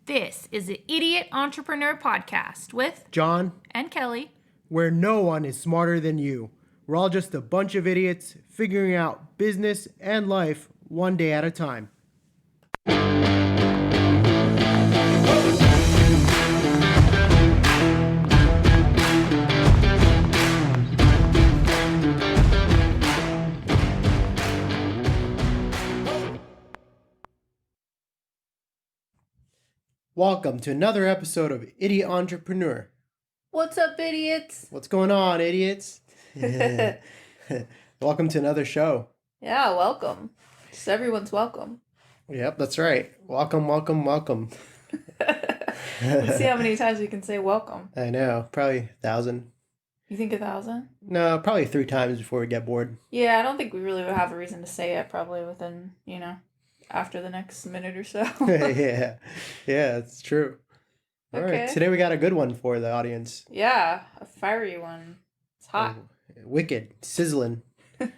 This is the Idiot Entrepreneur Podcast with John, and Kelley, where no one is smarter than you. We're all just a bunch of idiots figuring out business and life one day at a time. Welcome to another episode of Idiot Entrepreneur. What's up, idiots? What's going on, idiots? Welcome to another show. Yeah, welcome. Just everyone's welcome. Yep, that's right. Welcome, welcome, welcome. Let's see how many times we can say welcome. I know, probably 1,000. You think 1,000? No, probably 3 times before we get bored. Yeah, I don't think we really would have a reason to say it probably within, after the next minute or so. Yeah, it's true. All right, today we got a good one for the audience. Yeah, a fiery one. It's hot. Oh, wicked, sizzling. All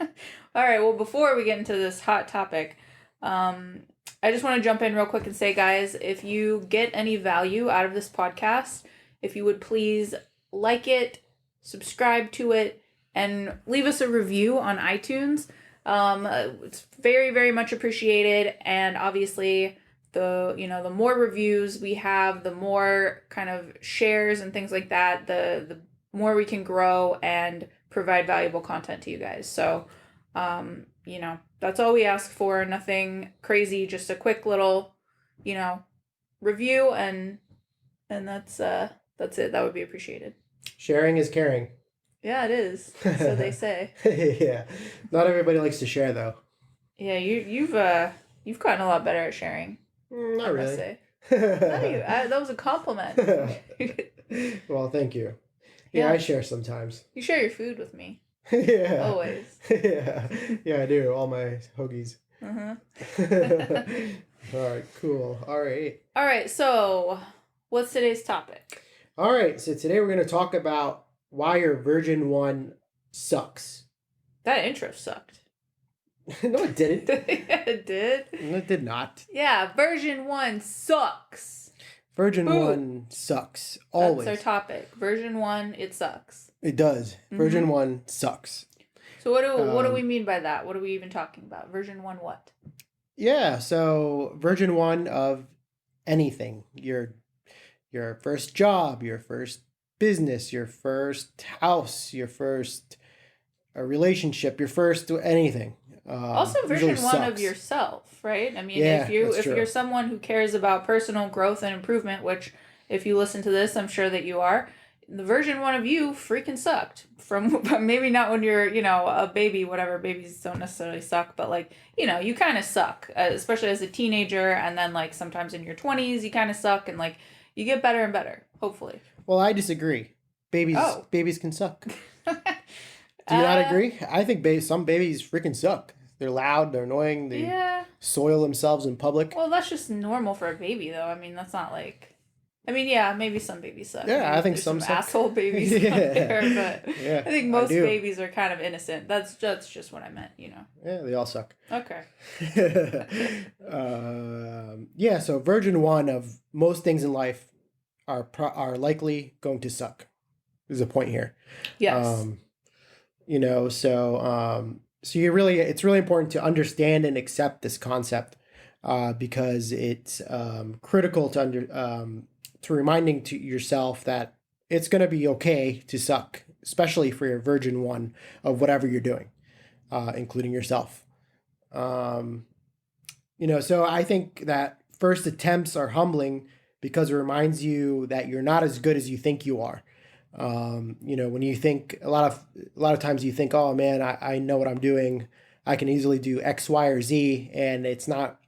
right, well, before we get into this hot topic, I just want to jump in real quick and say, guys, if you get any value out of this podcast, if you would please like it, subscribe to it, and leave us a review on iTunes. It's very, very much appreciated, and obviously the more reviews we have, the more kind of shares and things like that, the more we can grow and provide valuable content to you guys. So, that's all we ask for. Nothing crazy, just a quick little, review, and that's it. That would be appreciated. Sharing is caring. Yeah, it is. So they say. Yeah. Not everybody likes to share, though. Yeah, you've gotten a lot better at sharing. Not really. Say. That was a compliment. Well, thank you. Yeah, I share sometimes. You share your food with me. Yeah. Always. Yeah, I do. All my hoagies. Uh-huh. All right, cool. All right, so what's today's topic? All right, so today we're going to talk about why your version 1 sucks. That intro sucked. No, it didn't. Yeah, it did. No, it did not. Yeah, version 1 sucks. Version 1 sucks. Always. That's our topic. Version 1, it sucks. It does. Version 1 sucks. So what do we mean by that? What are we even talking about? Version 1 what? Yeah, so version 1 of anything. Your first job, your first business, your first house, your first relationship, your first anything. Also version 1 of yourself, right? I mean, if you're someone who cares about personal growth and improvement, which if you listen to this, I'm sure that you are, the version 1 of you freaking sucked. From maybe not when you're, a baby, whatever, babies don't necessarily suck, but you kind of suck, especially as a teenager, and then sometimes in your 20s you kind of suck, and you get better and better, hopefully. Well, I disagree. Babies can suck. Do you not agree? I think some babies freaking suck. They're loud, they're annoying, they soil themselves in public. Well, that's just normal for a baby, though. I mean, that's not maybe some babies suck. Yeah, maybe I think some suck. Asshole babies out there, but I think most babies are kind of innocent. That's just what I meant, Yeah, they all suck. Okay. Yeah, so version 1 of most things in life are likely going to suck. There's a point here. Yes. So it's really important to understand and accept this concept because it's critical to reminding to yourself that it's going to be okay to suck, especially for your version 1 of whatever you're doing, including yourself. So I think that first attempts are humbling because it reminds you that you're not as good as you think you are. When you think a lot of times you think, oh man, I know what I'm doing. I can easily do X, Y, or Z, and it's not,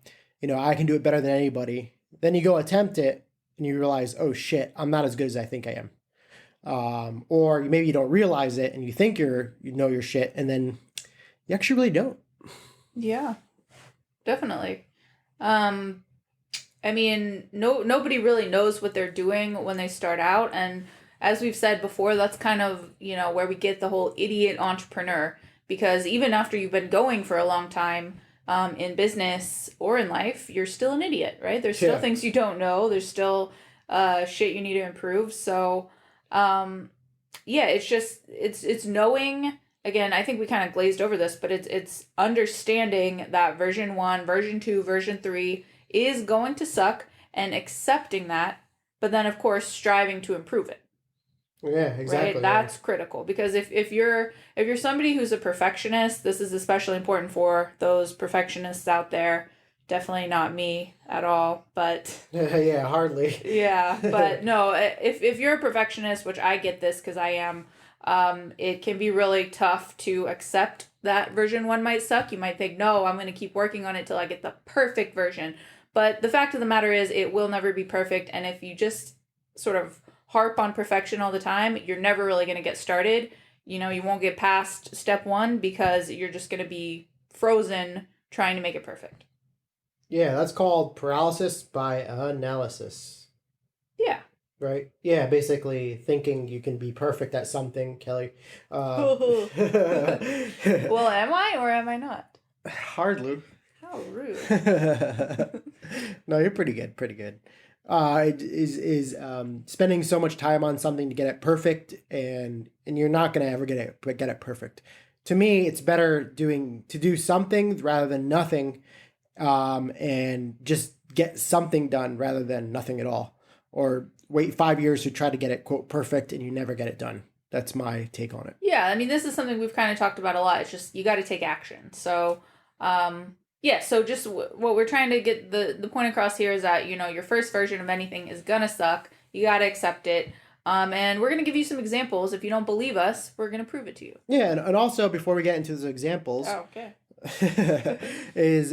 I can do it better than anybody. Then you go attempt it and you realize, oh shit, I'm not as good as I think I am. Or maybe you don't realize it and you think you know your shit, and then you actually really don't. Yeah, definitely. I mean, nobody really knows what they're doing when they start out, and as we've said before, that's kind of, where we get the whole idiot entrepreneur, because even after you've been going for a long time, in business or in life, you're still an idiot, right? There's still Yeah. things you don't know. There's still shit you need to improve. So, yeah, it's knowing. Again, I think we kind of glazed over this, but it's understanding that version 1, version 2, version 3 is going to suck and accepting that, but then of course striving to improve it. Yeah, Right? exactly. Yeah. That's critical because if you're somebody who's a perfectionist, this is especially important for those perfectionists out there. Definitely not me at all, but Yeah, hardly. yeah, but no, if you're a perfectionist, which I get this because I am, it can be really tough to accept that version 1 might suck. You might think, no, I'm going to keep working on it till I get the perfect version. But the fact of the matter is, it will never be perfect. And if you just sort of harp on perfection all the time, you're never really going to get started. You know, you won't get past step 1 because you're just going to be frozen trying to make it perfect. Yeah, that's called paralysis by analysis. Yeah. Right? Yeah, basically thinking you can be perfect at something, Kelley. Well, am I or am I not? Hardly. How rude. No, you're pretty good. Pretty good. It is spending so much time on something to get it perfect, and you're not gonna ever get it perfect. To me, it's better to do something rather than nothing, and just get something done rather than nothing at all, or wait 5 years to try to get it quote perfect and you never get it done. That's my take on it. Yeah, I mean, this is something we've kind of talked about a lot. It's just you got to take action. So, yeah, so just what we're trying to get the point across here is that, you know, your first version of anything is gonna suck. You got to accept it. And we're gonna give you some examples. If you don't believe us, we're gonna prove it to you. Yeah, and also before we get into those examples, Oh, okay. is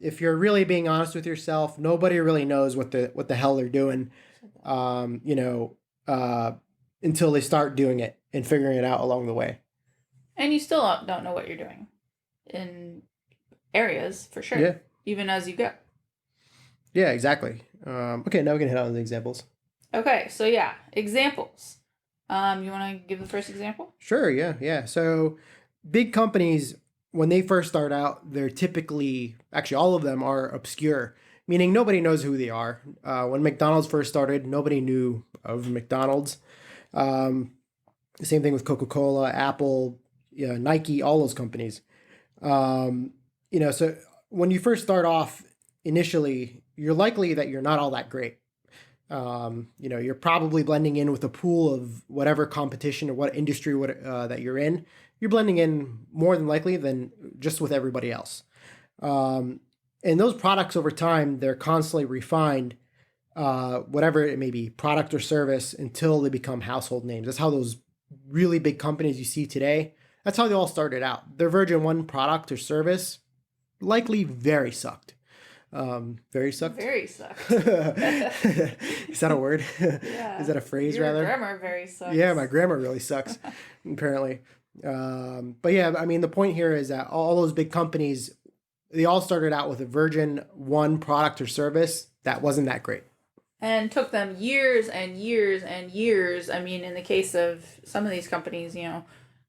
if you're really being honest with yourself, nobody really knows what the hell they're doing, you know, until they start doing it and figuring it out along the way. And you still don't know what you're doing in areas for sure. Yeah. Even as you go. Yeah, exactly. Okay, now we can hit on the examples. Okay, so yeah, examples. You want to give the first example? Sure. Yeah. Yeah. So big companies, when they first start out, they're typically, actually, all of them are obscure, meaning nobody knows who they are. When McDonald's first started, nobody knew of McDonald's. Same thing with Coca-Cola, Apple, Nike, all those companies. So when you first start off initially, you're likely that you're not all that great. You're probably blending in with a pool of whatever competition or what industry that you're in. You're blending in more than likely than just with everybody else. And those products over time, they're constantly refined, whatever it may be, product or service, until they become household names. That's how those really big companies you see today, that's how they all started out. Their version 1 product or service likely very sucked. Very sucked? Very sucked. Is that a word? Yeah. Is that a phrase, Your rather? grammar very sucks. Yeah, my grammar really sucks, apparently. But yeah, I mean, the point here is that all those big companies, they all started out with a version 1 product or service that wasn't that great. And took them years and years and years. I mean, in the case of some of these companies,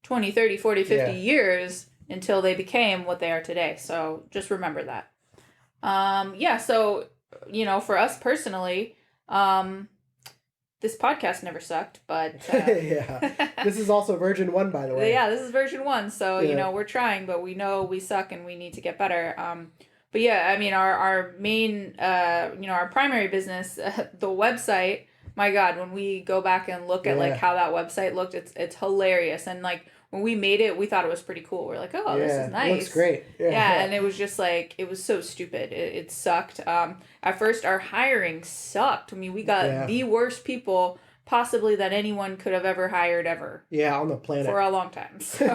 20, 30, 40, 50 years until they became what they are today. So just remember that. So, for us personally, this podcast never sucked, but... Yeah. This is also version 1, by the way. Yeah, this is version 1. So, we're trying, but we know we suck and we need to get better. But yeah, I mean, our main, our primary business, the website, my God, when we go back and look at like how that website looked, it's hilarious. And like when we made it, we thought it was pretty cool. We're like, oh, this is nice. It looks great. Yeah, and it was just like, it was so stupid. It sucked. At first, our hiring sucked. I mean, we got the worst people possibly that anyone could have ever hired ever. Yeah, on the planet. For a long time. So,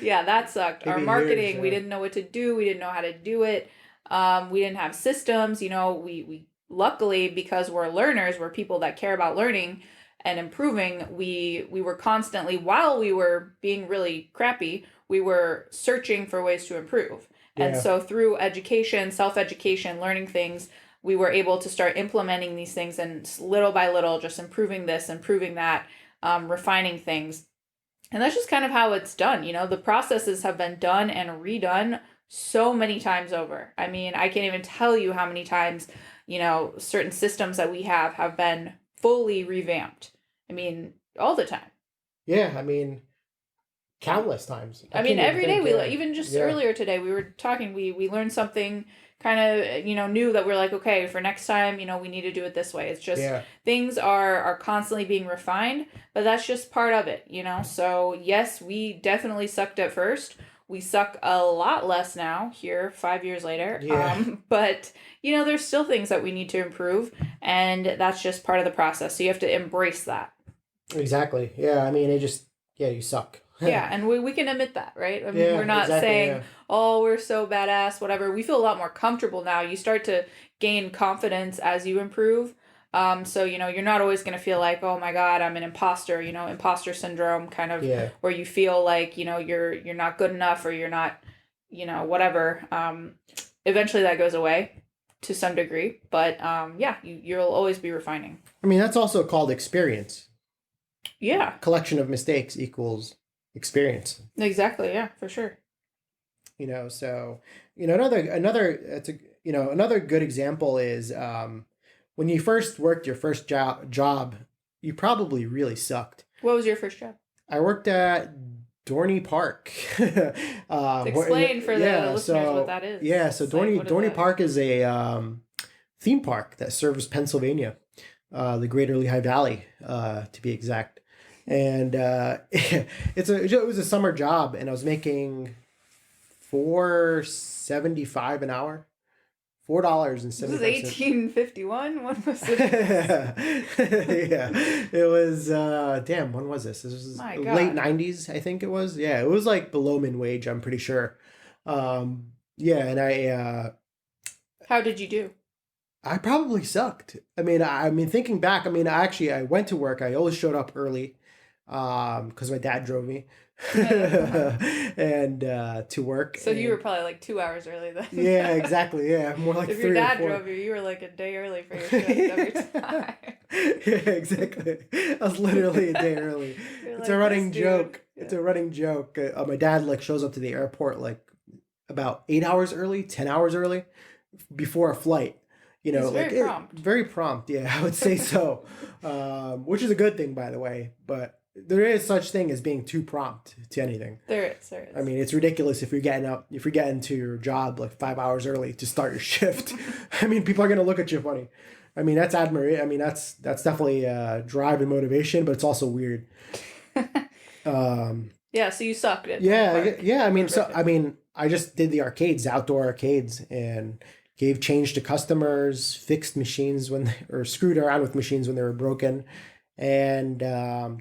yeah, that sucked. Maybe our marketing, years, we didn't know what to do. We didn't know how to do it. We didn't have systems. We luckily, because we're learners, we're people that care about learning and improving, we were constantly, while we were being really crappy, we were searching for ways to improve. And so through education, self-education, learning things, we were able to start implementing these things and little by little just improving this, improving that, refining things. And that's just kind of how it's done. The processes have been done and redone so many times over. I mean, I can't even tell you how many times, certain systems that we have been fully revamped. I mean, all the time. Yeah, I mean, countless times. I I mean, can't even every day think. we Yeah, even just yeah, earlier today we were talking. We learned something kind of new that we're like, okay, for next time, we need to do it this way. It's just yeah. things are constantly being refined, but that's just part of it. So yes, we definitely sucked at first. We suck a lot less now here 5 years later. Yeah. But there's still things that we need to improve, and that's just part of the process. So you have to embrace that. Exactly. Yeah. I mean, yeah, you suck. Yeah, and we can admit that, right? I mean, Yeah, we're not exactly. saying, Yeah. oh, we're so badass, whatever. We feel a lot more comfortable now. You start to gain confidence as you improve. So, you're not always going to feel like, oh my God, I'm an imposter, imposter syndrome kind of Yeah. where you feel like, you're not good enough or you're not, whatever. Eventually that goes away to some degree, but yeah, you'll always be refining. I mean, that's also called experience. Yeah, Collection of mistakes equals experience. exactly. Yeah, for sure. So another it's a another good example is when you first worked your first job, you probably really sucked. What was your first job? I worked at Dorney Park. Explain for the listeners what that is. Yeah, so It's like, Dorney what is Dorney that? Park is a theme park that serves Pennsylvania, the Greater Lehigh Valley, to be exact. And it was a summer job, and I was making $4.75 an hour. This is $4.75. 1851. What was it? Yeah, it was. Damn, when was this? This was My God. late '90s, I think it was. Yeah, it was like below min wage. I'm pretty sure. Yeah, and How did you do? I probably sucked. I mean, thinking back, I went to work. I always showed up early, because my dad drove me, and to work. So you were probably like 2 hours early then. Yeah, exactly. Yeah, more like If 3 your or dad 4. drove you, you were like a day early for your shift every time. Yeah, exactly. I was literally a day early. You're It's like, a running "This dude." joke. Yeah. It's a running joke. My dad like shows up to the airport like about 8 hours early, 10 hours early, before a flight. He's like very prompt. very prompt. Yeah, I would say so. Which is a good thing, by the way. But there is such thing as being too prompt to anything. There is. I mean, it's ridiculous if you're getting to your job like 5 hours early to start your shift. I mean, people are gonna look at you funny. I mean, that's admiration. I mean, that's definitely drive and motivation, but it's also weird. Yeah, so you sucked at Yeah, Park. yeah. I just did the outdoor arcades, and gave change to customers, fixed machines or screwed around with machines when they were broken, and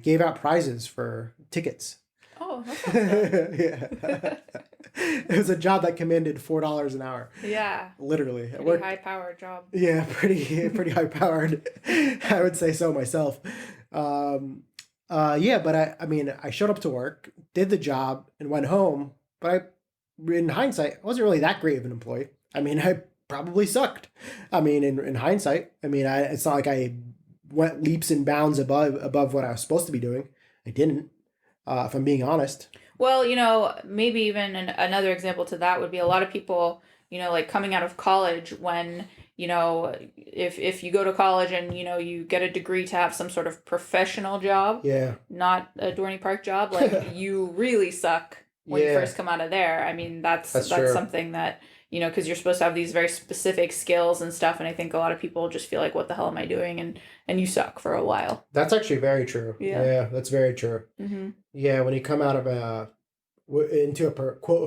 gave out prizes for tickets. Oh, that sounds fun. Yeah. It was a job that commanded $4 an hour. Yeah. Literally. Pretty high powered job. Yeah, pretty high powered. I would say so myself. Yeah, but I showed up to work, did the job, and went home. But in hindsight, I wasn't really that great of an employee. I mean, I probably sucked. I mean, in hindsight, it's not like I went leaps and bounds above what I was supposed to be doing. I didn't, if I'm being honest. Well, maybe even another example to that would be a lot of people, like coming out of college when, if you go to college and, you get a degree to have some sort of professional job, Yeah. not a Dorney Park job, like you really suck when you Yeah. first come out of there. I mean, that's true. something that, because you're supposed to have these very specific skills and stuff. And I think a lot of people just feel like, what the hell am I doing? And you suck for a while. That's actually very true. Yeah. That's very true. Mm-hmm. Yeah, when you come out of into a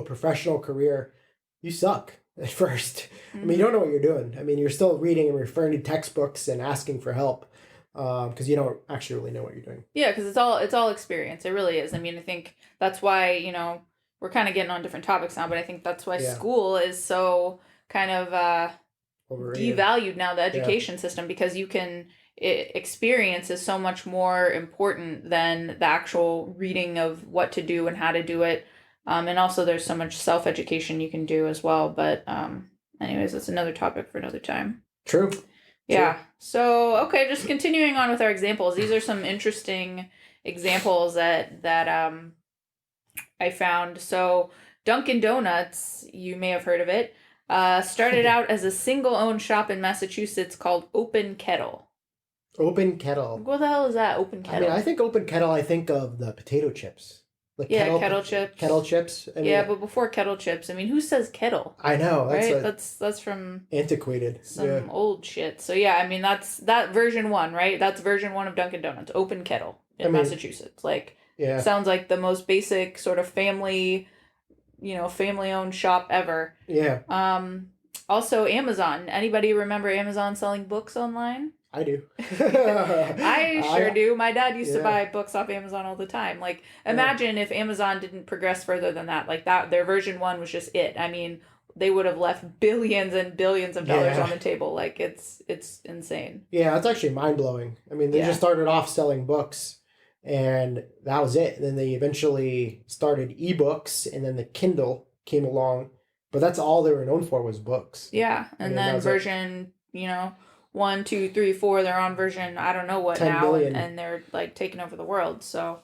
professional career, you suck at first. Mm-hmm. I mean, you don't know what you're doing. I mean, you're still reading and referring to textbooks and asking for help, because you don't actually really know what you're doing. Yeah, because it's all experience. It really is. I mean, I think that's why, we're kind of getting on different topics now, but I think that's why school is so kind of Overrated. devalued now, the education system, because experience is so much more important than the actual reading of what to do and how to do it. And also there's so much self-education you can do as well. But anyways, that's another topic for another time. True. Yeah. So, okay, just continuing on with our examples. These are some interesting examples that I found. So, Dunkin' Donuts, you may have heard of it, started out as a single-owned shop in Massachusetts called Open Kettle. Open kettle. What the hell is that, Open I mean, Kettle? I think open kettle. I think of the potato chips, like Yeah, kettle chips. Kettle chips. I mean, Yeah, but before kettle chips, I mean, who says kettle? I know that's Right? like That's from antiquated. some Yeah, old shit. So yeah, I mean that version one, right? That's version one of Dunkin' Donuts, Open Kettle I in mean, Massachusetts. Like yeah, sounds like the most basic sort of family, family owned shop ever. yeah. Also Amazon. Anybody remember Amazon selling books online? I do. I sure do. My dad used to Yeah, buy books off Amazon all the time. Like, yeah, imagine if Amazon didn't progress further than that. Like that, their version one was just it. I mean, they would have left billions and billions of dollars yeah. on the table. Like it's insane. Yeah, that's actually mind blowing. I mean, they just Yeah. started off selling books, and that was it. And then they eventually started ebooks, and then the Kindle came along. But that's all they were known for was books. Yeah. I And mean, that then was it. version, 1, 2, 3, 4, they're on version I don't know what 10 now, and, billion. and they're like taking over the world. So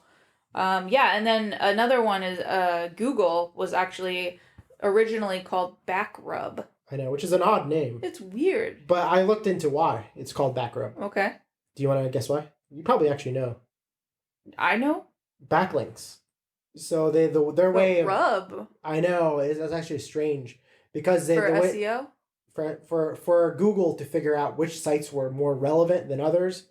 yeah, and then another one is Google was actually originally called Backrub. I know, which is an odd name. It's weird. But I looked into why it's called backrub. Okay. Do you want to guess why? You probably actually know. I know. Backlinks. So their But way of rub I know that's actually strange because for the way SEO. for Google to figure out which sites were more relevant than others,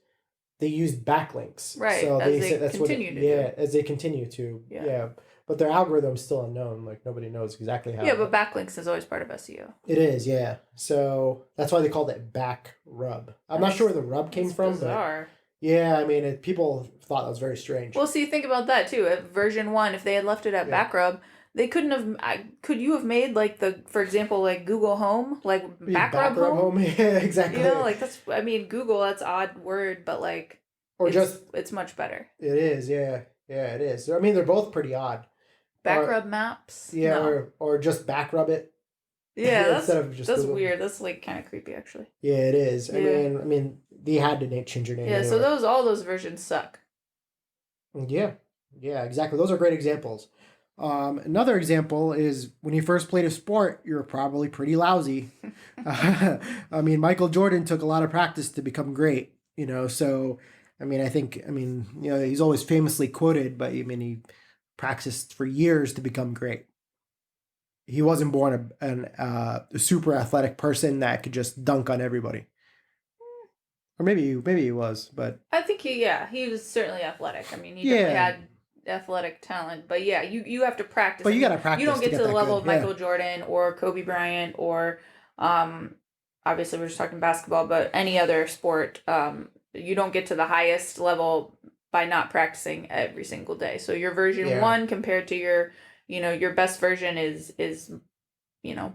they used backlinks. Right, So as they said that's what continue to yeah, do. as they continue to. Yeah. Yeah. But their algorithm's still unknown. Like nobody knows exactly how. Yeah, but backlinks is always part of SEO. It is, yeah. So that's why they called it back rub. I'm not That's- sure where the rub came It's from, bizarre. but yeah, I mean, people thought that was very strange. Well, see, think about that too. At version one, if they had left it at Yeah. backrub, they couldn't have. Could you have made like for example, like Google Home, like backrub home? Yeah, exactly. Like that's. I mean, Google. That's odd word, but like, Or it's much better. it is, yeah, yeah, it is. I mean, they're both pretty odd. Backrub maps. Yeah, No. or just back rub it. Yeah, instead of just that's Google. weird. That's like kind of creepy, actually. Yeah, it is. Yeah. I mean, they had to change your name. Yeah. So anyway. all those versions suck. Yeah, yeah, exactly. Those are great examples. Another example is when you first played a sport, you're probably pretty lousy. I mean, Michael Jordan took a lot of practice to become great. So I mean, he's always famously quoted, but I mean, he practiced for years to become great. He wasn't born a super athletic person that could just dunk on everybody. Or maybe he was, but I think he was certainly athletic. I mean, he definitely had athletic talent, but yeah, you have to practice. But I you mean, gotta practice. You don't get to the level good. of Michael Jordan or Kobe Bryant or, obviously we're just talking basketball, but any other sport. You don't get to the highest level by not practicing every single day. So your version one compared to your best version is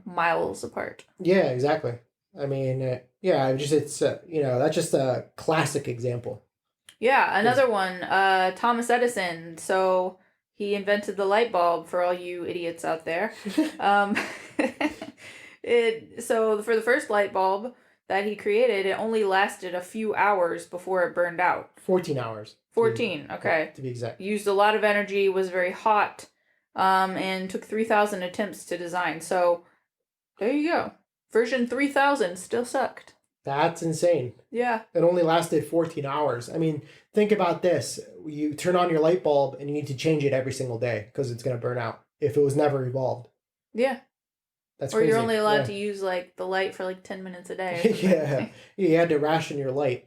miles apart. Yeah, exactly. I mean, it's that's just a classic example. Yeah, another one, Thomas Edison. So he invented the light bulb for all you idiots out there. So for the first light bulb that he created, it only lasted a few hours before it burned out. 14 hours. 14, okay. To be exact. Used a lot of energy, was very hot, and took 3,000 attempts to design. So there you go. Version 3,000 still sucked. That's insane. Yeah. It only lasted 14 hours. I mean, think about this. You turn on your light bulb and you need to change it every single day because it's going to burn out if it was never evolved. Yeah. That's or crazy. You're only allowed to use like the light for like 10 minutes a day. Yeah. You had to ration your light.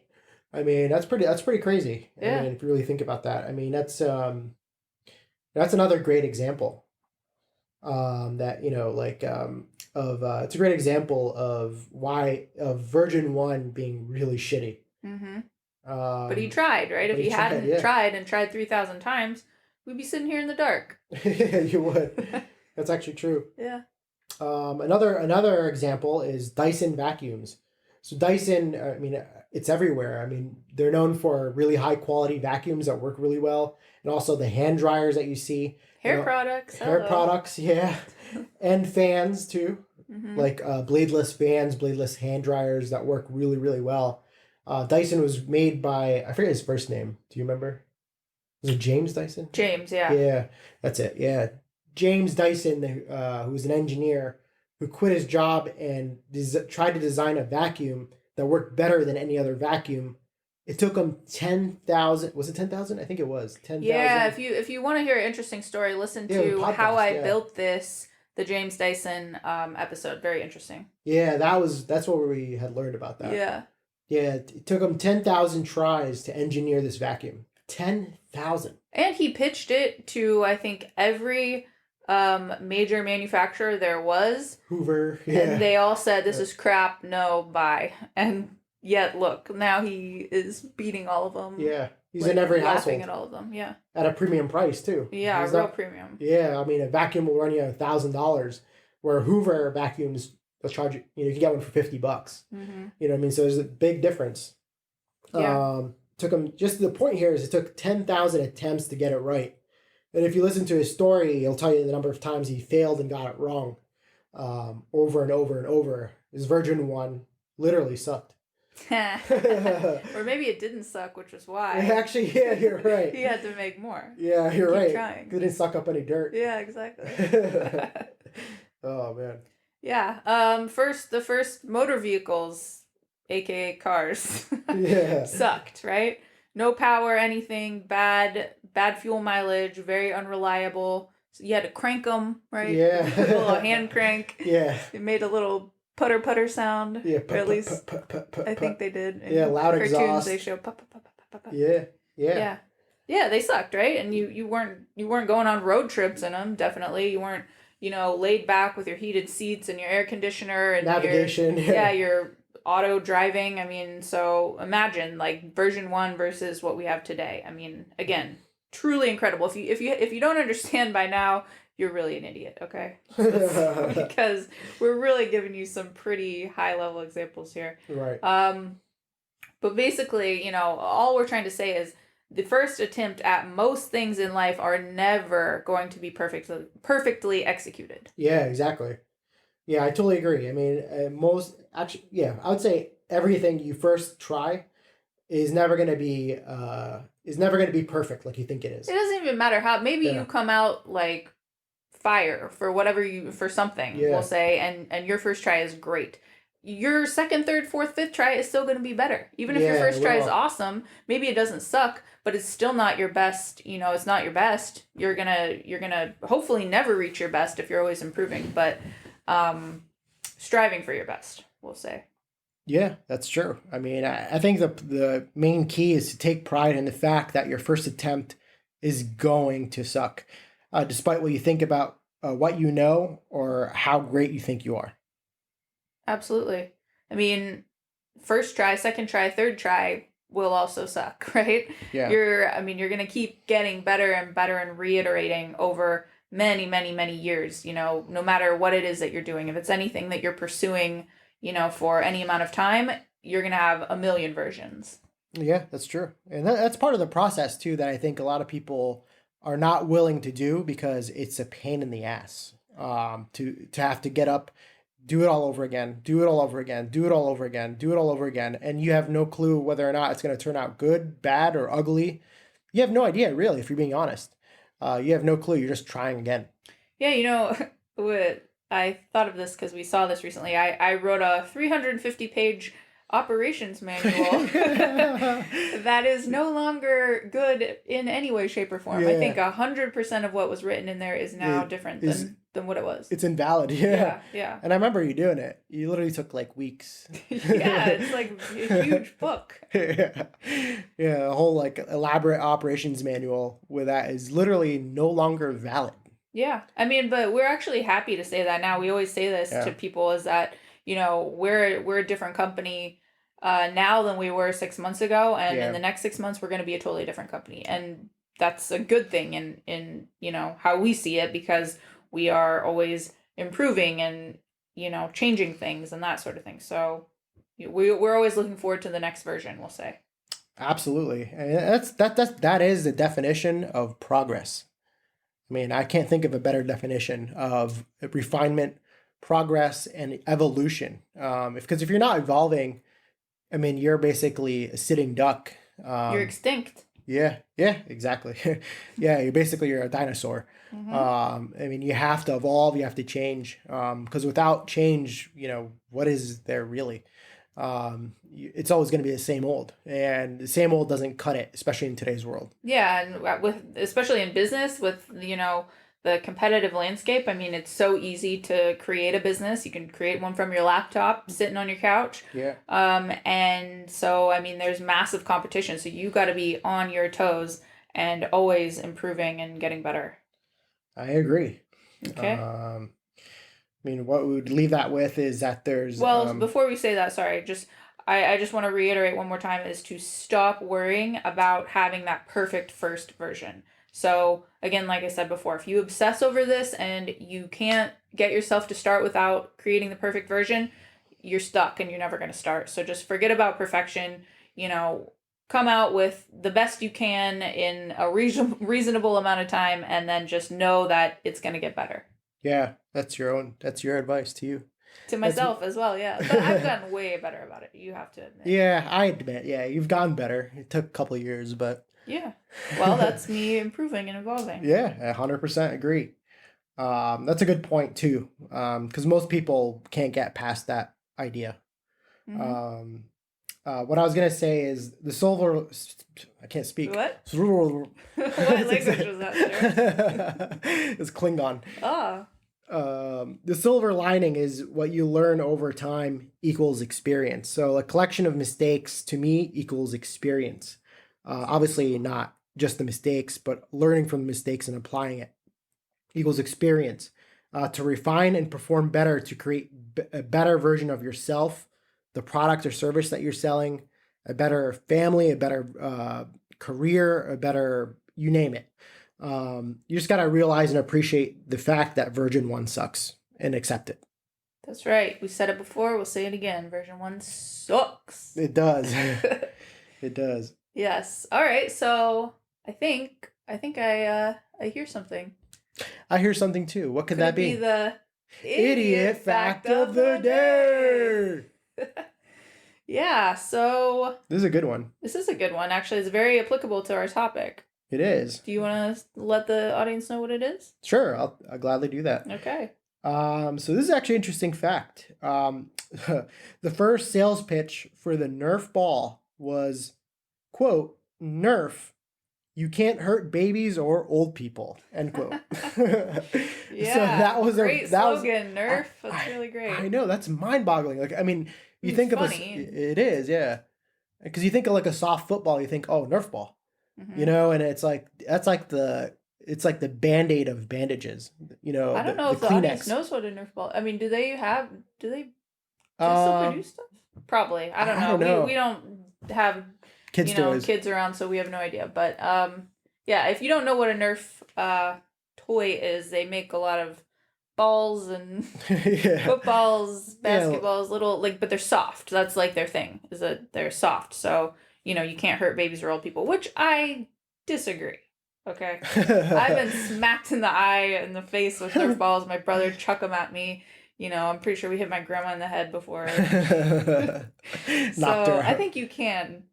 I mean, that's pretty crazy. Yeah. I mean, if you really think about that. I mean, that's another great example. It's a great example of version 1 being really shitty. Mm-hmm. But he tried, right? If he hadn't tried 3,000 times, we'd be sitting here in the dark. You would. That's actually true. Yeah. Another example is Dyson vacuums. So Dyson, I mean, it's everywhere. I mean, they're known for really high quality vacuums that work really well, and also the hand dryers that you see. Hair products. Hair products, yeah, and fans too. Mm-hmm. Like bladeless fans, bladeless hand dryers that work really, really well. Dyson was made by, I forget his first name. Do you remember? Was it James Dyson? James, yeah. Yeah, that's it. Yeah. James Dyson, who was an engineer, who quit his job and tried to design a vacuum that worked better than any other vacuum. It took him 10,000. Was it 10,000? I think it was 10,000. Yeah, if you want to hear an interesting story, listen to podcast, how I built this, the James Dyson episode. Very interesting. Yeah, that's what we had learned about that. Yeah. Yeah, it took him 10,000 tries to engineer this vacuum. 10,000. And he pitched it to, I think, every major manufacturer there was. Hoover. Yeah. And they all said, this is crap, no, bye. And yet, look, now he is beating all of them. Yeah. He's in every laughing household. at all of them, yeah. At a premium price, too. Yeah, He's real premium. Yeah, I mean, a vacuum will run you $1,000, where Hoover vacuums, they'll charge you, you can get one for $50. Mm-hmm. You know what I mean? So there's a big difference. Yeah. Took him, just the point here is it took 10,000 attempts to get it right. And if you listen to his story, he'll tell you the number of times he failed and got it wrong over and over and over. His version 1 literally sucked. Or maybe it didn't suck, which was why. Actually, yeah, you're right. He had to make more. Yeah, you're right. Trying. It didn't suck up any dirt. Yeah, exactly. Oh, man. Yeah. The first motor vehicles, aka cars, Yeah. sucked, right? No power, anything, bad fuel mileage, very unreliable. So you had to crank them, right? Yeah. A little hand crank. Yeah. It made a little putter sound. Yeah. Or at least I think they did. In loud cartoons, exhaust. they show Yeah. Yeah, they sucked, right? And you weren't going on road trips in them. Definitely, you weren't laid back with your heated seats and your air conditioner and navigation. your auto driving. I mean, so imagine like version 1 versus what we have today. I mean, again, truly incredible. If you don't understand by now, you're really an idiot. Okay, because we're really giving you some pretty high level examples here. Right. But basically, all we're trying to say is the first attempt at most things in life are never going to be perfectly executed. Yeah, exactly. Yeah, I totally agree. I mean, I would say everything you first try is never going to be perfect like you think it is. It doesn't even matter how. Maybe you come out like fire for something, we'll say, and your first try is great. Your second, third, fourth, fifth try is still going to be better. Even if your first try is awesome, maybe it doesn't suck, but it's still not your best. It's not your best. You're gonna hopefully never reach your best if you're always improving, but striving for your best, we'll say. Yeah, that's true. I mean, I think the main key is to take pride in the fact that your first attempt is going to suck, despite what you think about what you know or how great you think you are. Absolutely. I mean, first try, second try, third try will also suck, right? Yeah. You're going to keep getting better and better and reiterating over many, many, many years, no matter what it is that you're doing. If it's anything that you're pursuing, for any amount of time, you're going to have a million versions. Yeah, that's true. And that's part of the process too, that I think a lot of people are not willing to do because it's a pain in the ass to have to get up, do it all over again, do it all over again, do it all over again, do it all over again. And you have no clue whether or not it's going to turn out good, bad, or ugly. You have no idea, really, if you're being honest. You have no clue. You're just trying again. Yeah, what I thought of this because we saw this recently. I wrote a 350-page operations manual that is no longer good in any way, shape, or form. Yeah. I think 100% of what was written in there is now different than what it was. It's invalid. Yeah. Yeah. And I remember you doing it. You literally took like weeks. Yeah, it's like a huge book. Yeah, a whole like elaborate operations manual with that is literally no longer valid. Yeah. I mean, but we're actually happy to say that now. We always say this to people is that, we're a different company now than we were 6 months ago. And in the next 6 months, we're going to be a totally different company. And that's a good thing in how we see it, because we are always improving and, changing things and that sort of thing. So we're always looking forward to the next version, we'll say. Absolutely. And that is the definition of progress. I mean, I can't think of a better definition of refinement, progress, and evolution. Because if you're not evolving, I mean, you're basically a sitting duck. You're extinct. Yeah, exactly. You're a dinosaur. I mean, you have to evolve, you have to change, because without change, what is there really? It's always going to be the same old, and the same old doesn't cut it, especially in today's world. Yeah, and especially in business with the competitive landscape. I mean, it's so easy to create a business. You can create one from your laptop, sitting on your couch. Yeah. And so I mean, there's massive competition. So you got to be on your toes and always improving and getting better. I agree. Okay. I mean, what we would leave that with is that there's Before we say that, sorry, I just want to reiterate one more time is to stop worrying about having that perfect first version. So again, like I said before, if you obsess over this and you can't get yourself to start without creating the perfect version, you're stuck and you're never going to start. So just forget about perfection, come out with the best you can in a reasonable amount of time, and then just know that it's going to get better. Yeah, that's your advice to you. To myself as well, yeah. But I've gotten way better about it, you have to admit. Yeah, I admit. Yeah, you've gotten better. It took a couple of years, but... Yeah. Well, that's me improving and evolving. Yeah, 100% agree. That's a good point, too, because most people can't get past that idea. Mm-hmm. What I was going to say is the silver... I can't speak. What? What language was that, sir? It's Klingon. Ah. The silver lining is what you learn over time equals experience. So a collection of mistakes to me equals experience. Obviously not just the mistakes, but learning from the mistakes and applying it equals experience. To refine and perform better, to create a better version of yourself, the product or service that you're selling, a better family, a better career, a better, you name it. You just got to realize and appreciate the fact that version 1 sucks and accept it. That's right. We said it before. We'll say it again. Version 1 sucks. It does. It does. Yes. All right. So I think I hear something. I hear something too. What could that be? Be the idiot fact of the day. Yeah, so This is a good one. This is a good one. Actually, it's very applicable to our topic. It is. Do you want to let the audience know what it is? Sure, I'll gladly do that. Okay. So this is actually an interesting fact. The first sales pitch for the Nerf ball was, quote, Nerf, you can't hurt babies or old people, end quote. Yeah, so that was great slogan, Nerf. That's really great. I know, that's mind-boggling. Like, I mean, you think of it is, yeah. Because you think of like a soft football, you think, oh, Nerf ball. Mm-hmm. And it's like, it's like the Band-Aid of bandages, I don't know if the audience knows what a Nerf ball. I mean, do they still produce stuff? Probably. I don't know. We don't have kids around, so we have no idea. But yeah, if you don't know what a Nerf toy is, they make a lot of balls and footballs, basketballs, little but they're soft. That's like their thing, is that they're soft. So you can't hurt babies or old people, which I disagree. Okay. I've been smacked in the eye and the face with Nerf balls. My brother chuck them at me. I'm pretty sure we hit my grandma in the head before. So I think you can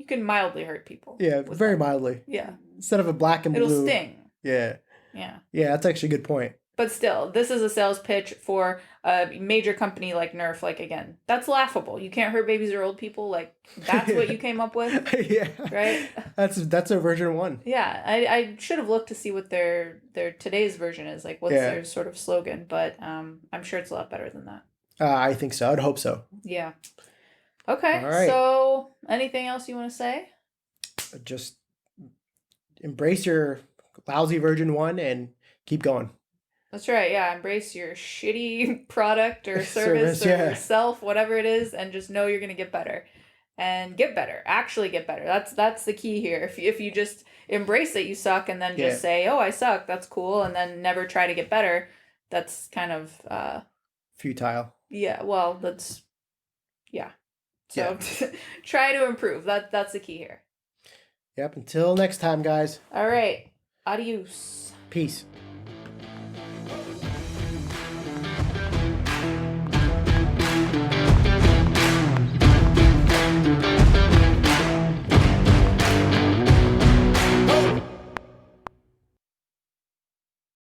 mildly hurt people. Yeah, very mildly. Yeah. Instead of a black and blue. It'll sting. Yeah. Yeah. Yeah, that's actually a good point. But still, this is a sales pitch for a major company like Nerf. Again, that's laughable. You can't hurt babies or old people. That's what you came up with. Yeah. Right? That's a version 1. Yeah. I should have looked to see what their today's version is. What's their sort of slogan. But I'm sure it's a lot better than that. I think so. I'd hope so. Yeah. Okay. All right. So anything else you want to say? Just embrace your lousy version 1 and keep going. That's right. Yeah. Embrace your shitty product or service or self, whatever it is, and just know you're going to get better. And get better. Actually get better. That's the key here. If you just embrace that you suck and then just say, oh, I suck, that's cool, and then never try to get better, that's kind of futile. Yeah. Well, that's So try to improve. That's the key here. Yep. Until next time, guys. All right. Adios. Peace.